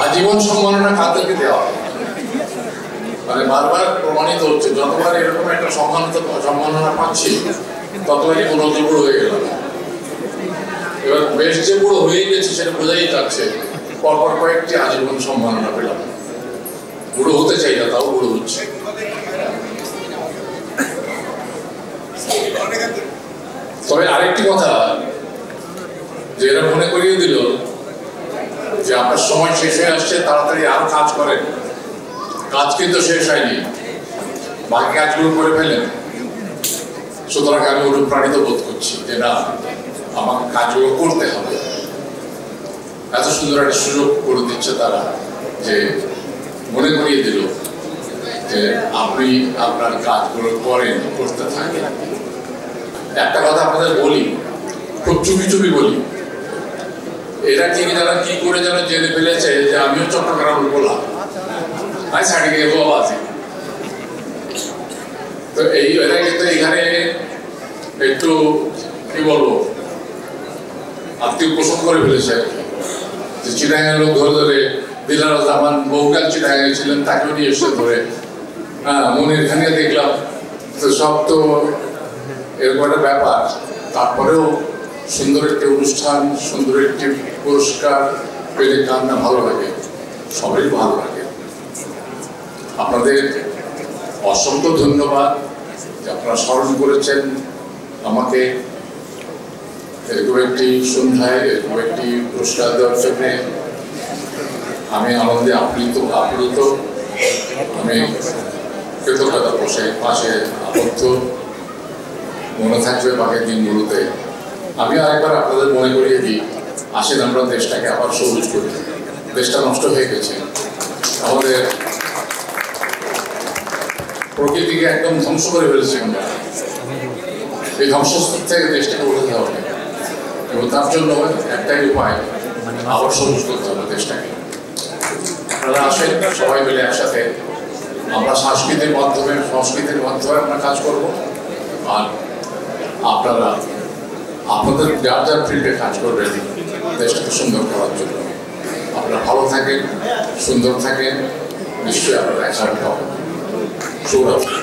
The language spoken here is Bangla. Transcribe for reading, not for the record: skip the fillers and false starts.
আজীবন সম্মাননা কাদেরকে দেওয়া হয়, মানে বারবার প্রমাণিত হচ্ছে যতবার এরকম একটা সম্মাননা পাচ্ছি ততবারই মনোযোগ বুড়ো হয়ে গেল। এবার বেশ যে বুড়ো হয়ে গেছে সেটা বোঝাই যাচ্ছে, পরপর কয়েকটি আজীবন সম্মাননা পেলাম। বুড়ো হতে চাই না, তাও বুড়ো হচ্ছে। তবে আরেকটি কথা যে এরা মনে করিয়ে দিল যে আপনার সময় শেষ হয়ে আসছে, তাড়াতাড়ি আরো কাজ করেন। কাজ কিন্তু শেষ হয়নি, বাকি কাজগুলো করে ফেলেন। সুতরাং আমি অনুপ্রাণিত বোধ করছি যে না, আমাকে কাজগুলো করতে হবে। এত সুন্দর একটা সুযোগ করে দিচ্ছে তারা, যে মনে করিয়ে দিল যে আপনি আপনার কাজগুলো করেন, করতে থাকেন। একটা কথা আপনাদের বলি, খুব চুপি চুপি বলি, এরা ঠিক যারা কি করে যেন জেনে ফেলেছে যে আমিও চট্টগ্রামের বললাম আমি ছাড়ি গিয়ে বাবা আছি। তো এই এরা কিন্তু এখানে একটু কি বলবো আত্মীয় পোষণ করে ফেলেছে। যে চিটাগাঁয়ের লোক ধরে ধরে দিলার জামান বহুকাল চিটাগাঁয়ে ছিলেন, তাকেও নিয়ে এসে ধরে মনির খানে দেখলাম। তো সব তো এরকম একটা ব্যাপার। তারপরেও সুন্দর একটি অনুষ্ঠান, সুন্দর একটি পুরস্কার পেলে কার না ভালো লাগে, সবাই ভালো লাগে। আপনাদের অসংখ্য ধন্যবাদ যে আপনারা স্মরণ করেছেন আমাকে এরকম একটি সন্ধ্যায়, এরকম একটি পুরস্কার দেওয়ার জন্য। আমি আনন্দে আপ্লুত। আমি কৃতজ্ঞতা পাশে আবদ্ধ। মনে থাকবে বাকি দিনগুলোতে। আমি আরেকবার আপনাদের মনে করিয়ে দিই, আসেন আমরা দেশটাকে আবার সবুজ করি। দেশটা নষ্ট হয়ে গেছে, আমাদের প্রকৃতিকে একদম ধ্বংস করে ফেলেছি আমরা। এই ধ্বংসস্তূপ থেকে দেশটাকে উঠাতে হবে, এবং তার জন্য একটাই উপায়, আবার সবুজ করতে হবে দেশটাকে। আপনারা আসেন, সবাই মিলে একসাথে আমরা সংস্কৃতির মাধ্যমে আমরা কাজ করব। আর আপনারা আপনাদের যার যার ফিল্ডে কাজ করবেন দেশটাকে সুন্দর করার জন্য। আপনারা ভালো থাকেন, সুন্দর থাকেন, নিশ্চয়ই আপনারা একসাথে হবেন। শুভরাত্রি।